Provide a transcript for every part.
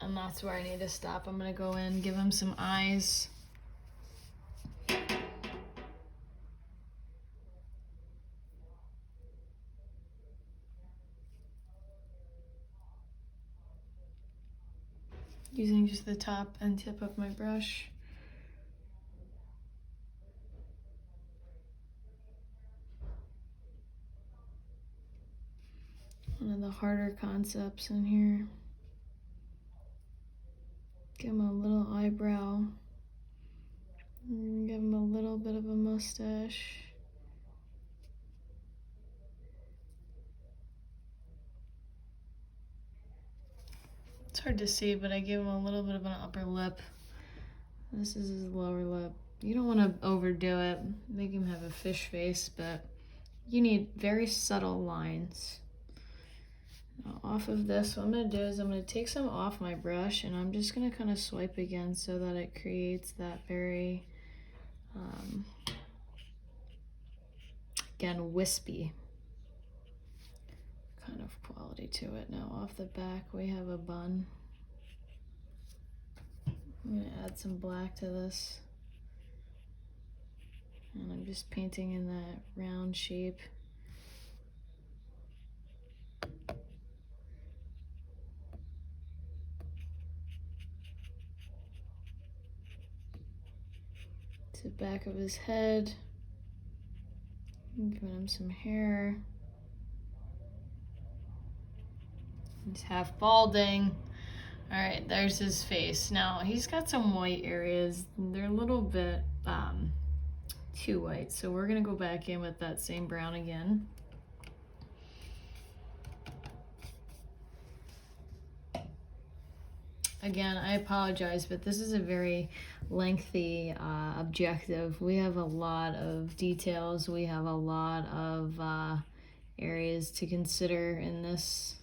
and that's where I need to stop. I'm gonna go in, give him some eyes. Using just the top and tip of my brush. One of the harder concepts in here. Give him a little eyebrow. And give him a little bit of a mustache. It's hard to see, but I gave him a little bit of an upper lip. This is his lower lip. You don't want to overdo it, make him have a fish face, but you need very subtle lines. Now, off of this, what I'm going to do is I'm going to take some off my brush, and I'm just going to kind of swipe again so that it creates that very, again, wispy kind of quality to it. Now off the back we have a bun. I'm going to add some black to this, and I'm just painting in that round shape. To the back of his head, I'm giving him some hair. He's half balding. All right, there's his face. Now he's got some white areas. They're a little bit too white, so we're gonna go back in with that same brown again. Again, I apologize, but this is a very lengthy objective. We have a lot of details. We have a lot of areas to consider in this.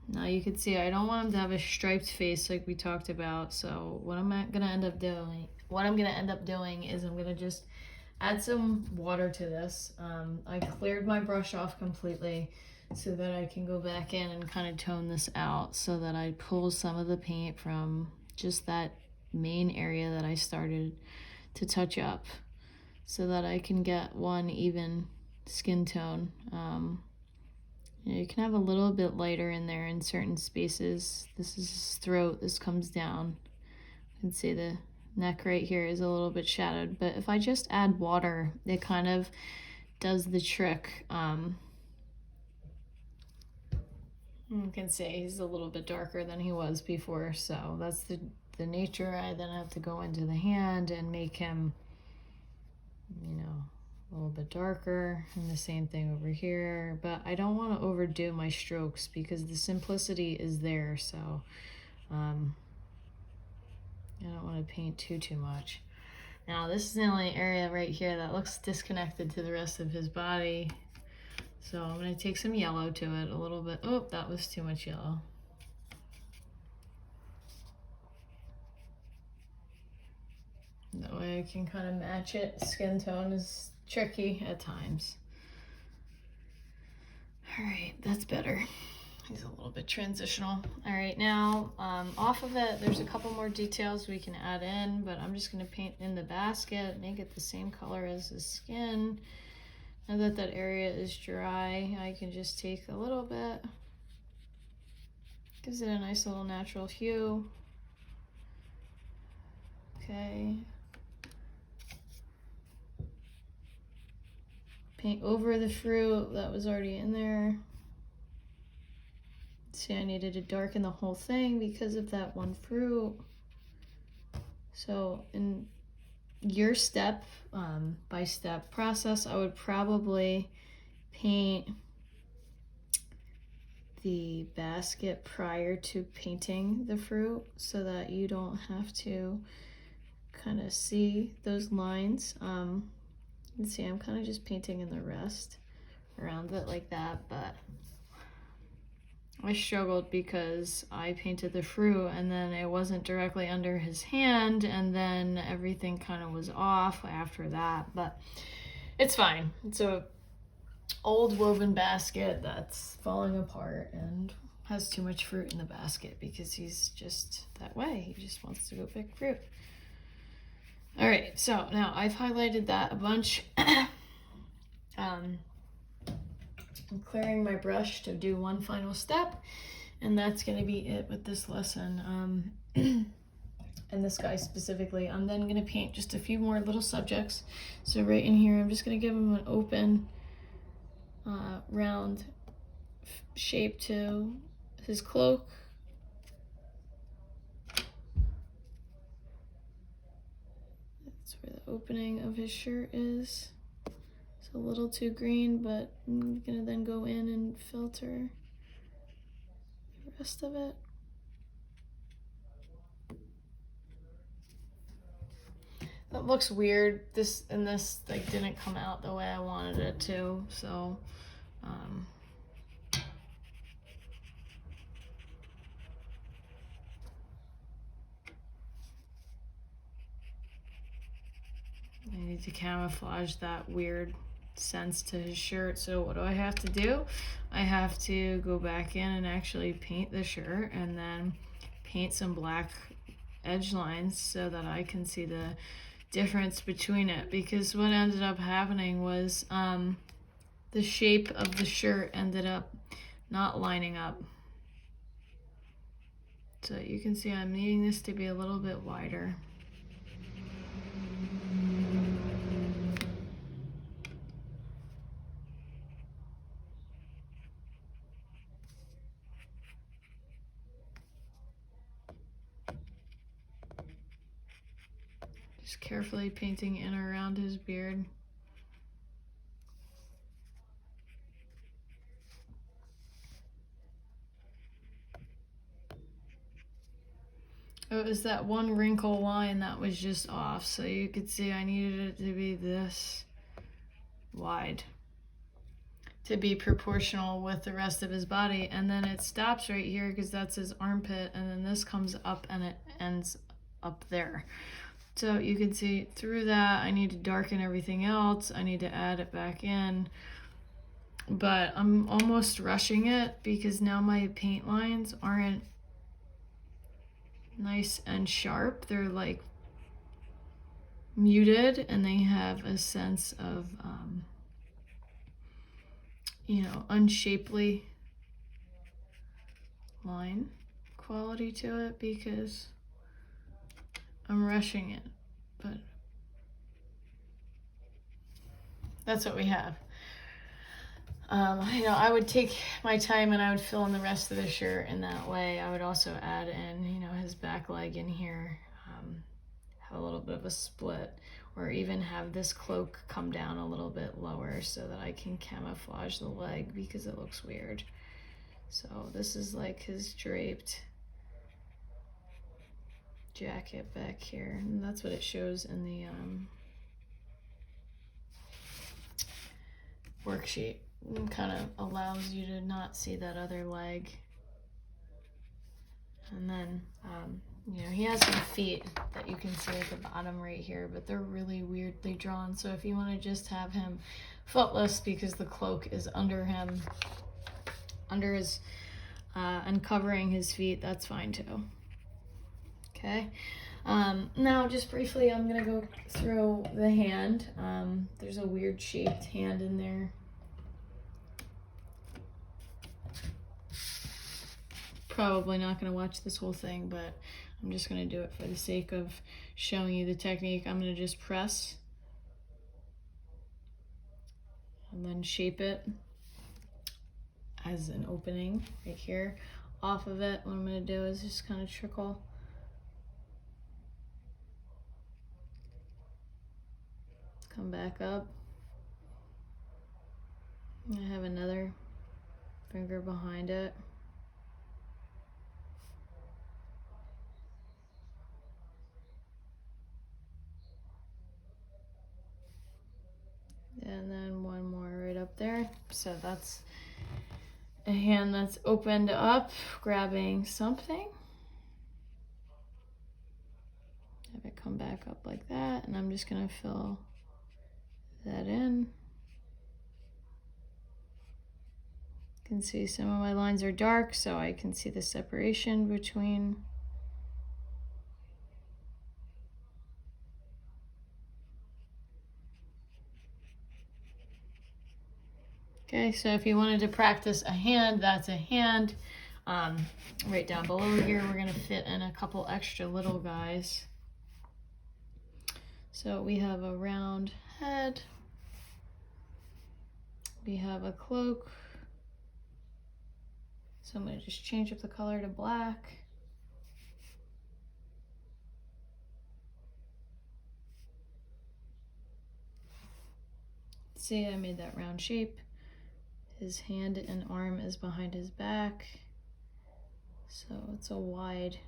Now you can see I don't want him to have a striped face like we talked about. So what I'm gonna end up doing is I'm gonna just add some water to this. I cleared my brush off completely so that I can go back in and kind of tone this out, so that I pull some of the paint from just that main area that I started to touch up, so that I can get one even skin tone. You can have a little bit lighter in there in certain spaces. This is his throat, this comes down. You can see the neck right here is a little bit shadowed, but if I just add water, it kind of does the trick. You can see he's a little bit darker than he was before, so that's the nature. I then have to go into the hand and make him, you know, a little bit darker, and the same thing over here. But I don't want to overdo my strokes because the simplicity is there, so I don't want to paint too much. Now this is the only area right here that looks disconnected to the rest of his body. So I'm going to take some yellow to it a little bit. Oh, that was too much yellow. That way I can kind of match it. Skin tone is tricky at times. All right, that's better. He's a little bit transitional. All right, now off of it, there's a couple more details we can add in, but I'm just going to paint in the basket, make it the same color as his skin. Now that that area is dry, I can just take a little bit. Gives it a nice little natural hue. Okay. Paint over the fruit that was already in there. See, I needed to darken the whole thing because of that one fruit. So in your step by step process, I would probably paint the basket prior to painting the fruit so that you don't have to kind of see those lines. You can see I'm kind of just painting in the rest around it like that, but I struggled because I painted the fruit and then it wasn't directly under his hand, and then everything kind of was off after that, but it's fine. It's a old woven basket that's falling apart, and has too much fruit in the basket because he's just that way. He just wants to go pick fruit. All right, so now I've highlighted that a bunch. I'm clearing my brush to do one final step, and that's going to be it with this lesson. And this guy specifically. I'm then going to paint just a few more little subjects. So right in here, I'm just going to give him an open, round shape to his cloak. That's where the opening of his shirt is. It's a little too green, but I'm going to then go in and filter the rest of it. That looks weird. This like didn't come out the way I wanted it to, so I need to camouflage that weird sense to his shirt. So what do I have to do? I have to go back in and actually paint the shirt and then paint some black edge lines so that I can see the difference between it, because what ended up happening was the shape of the shirt ended up not lining up. So you can see I'm needing this to be a little bit wider. Just carefully painting in around his beard. It was that one wrinkle line that was just off, so you could see I needed it to be this wide to be proportional with the rest of his body, and then it stops right here because that's his armpit, and then this comes up and it ends up there. So you can see through that I need to darken everything else. I need to add it back in, but I'm almost rushing it because now my paint lines aren't nice and sharp. They're like muted and they have a sense of unshapely line quality to it because I'm rushing it, but that's what we have. I would take my time and I would fill in the rest of the shirt in that way. I would also add in, his back leg in here, have a little bit of a split, or even have this cloak come down a little bit lower so that I can camouflage the leg because it looks weird. So this is like his draped jacket back here, and that's what it shows in the worksheet. It kind of allows you to not see that other leg. And then he has some feet that you can see at the bottom right here, but they're really weirdly drawn. So if you want to just have him footless because the cloak is under him, under his and covering his feet, that's fine too. Okay. Now just briefly, I'm gonna go through the hand. There's a weird shaped hand in there. Probably not gonna watch this whole thing, but I'm just gonna do it for the sake of showing you the technique. I'm gonna just press and then shape it as an opening right here. Off of it, what I'm gonna do is just kind of trickle. Come back up. I have another finger behind it. And then one more right up there. So that's a hand that's opened up, grabbing something. Have it come back up like that, and I'm just gonna fill that in. can see some of my lines are dark, so I can see the separation between. Okay, so if you wanted to practice a hand, that's a hand. Right down below here, we're gonna fit in a couple extra little guys. So we have a round head. We have a cloak. So I'm gonna just change up the color to black. See, I made that round shape. His hand and arm is behind his back. So it's a wide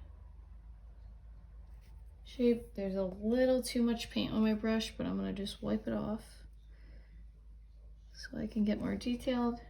shape. There's a little too much paint on my brush, but I'm gonna just wipe it off so I can get more detailed.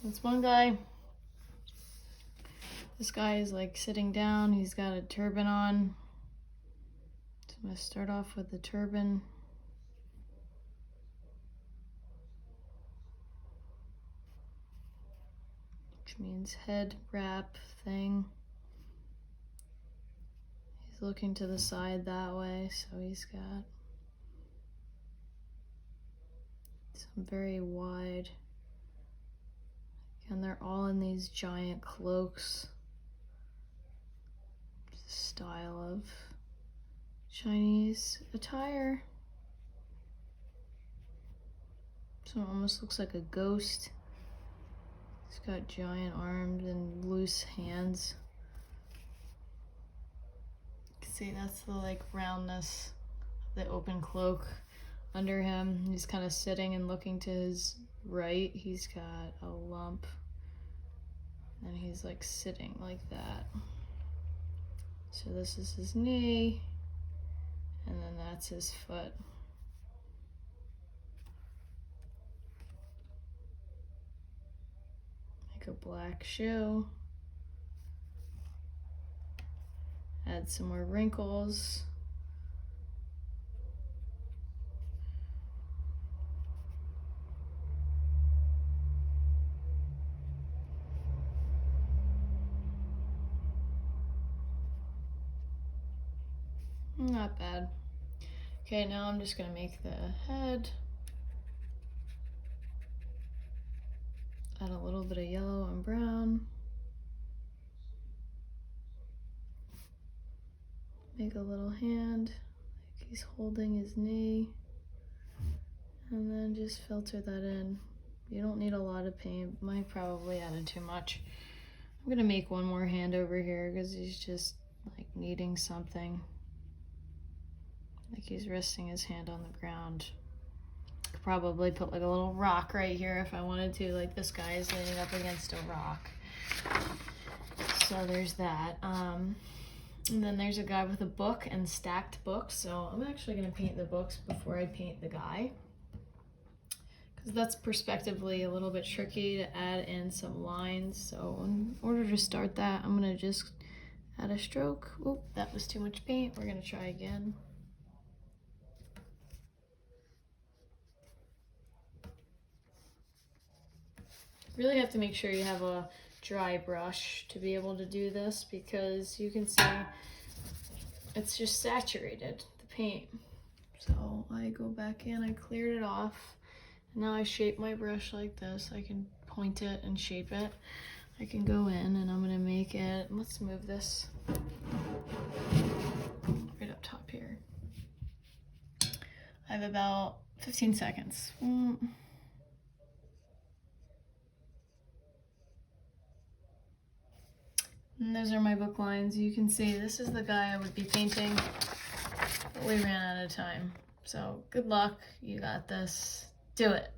That's one guy. This guy is like sitting down. He's got a turban on. So I'm gonna start off with the turban. Which means head wrap thing. He's looking to the side that way, so he's got some very wide. And they're all in these giant cloaks. Style of Chinese attire. So it almost looks like a ghost. He's got giant arms and loose hands. You can see that's the like roundness of the open cloak under him. He's kind of sitting and looking to his right. He's got a lump. And he's like sitting like that. So this is his knee, and then that's his foot. Make a black shoe. Add some more wrinkles. Not bad. Okay, now I'm just gonna make the head. Add a little bit of yellow and brown. Make a little hand, like he's holding his knee. And then just filter that in. You don't need a lot of paint. Might probably added too much. I'm gonna make one more hand over here because he's just like needing something. Like he's resting his hand on the ground. Could probably put like a little rock right here if I wanted to. Like this guy is leaning up against a rock. So there's that. And then there's a guy with a book and stacked books. So I'm actually gonna paint the books before I paint the guy. Because that's perspectively a little bit tricky to add in some lines. So in order to start that, I'm gonna just add a stroke. Oop, that was too much paint. We're gonna try again. Really have to make sure you have a dry brush to be able to do this, because you can see it's just saturated, the paint. So I go back in, I cleared it off, and now I shape my brush like this. I can point it and shape it. I can go in and I'm gonna make it, let's move this right up top here. I have about 15 seconds. And those are my book lines. You can see this is the guy I would be painting but we ran out of time. So good luck. You got this. Do it.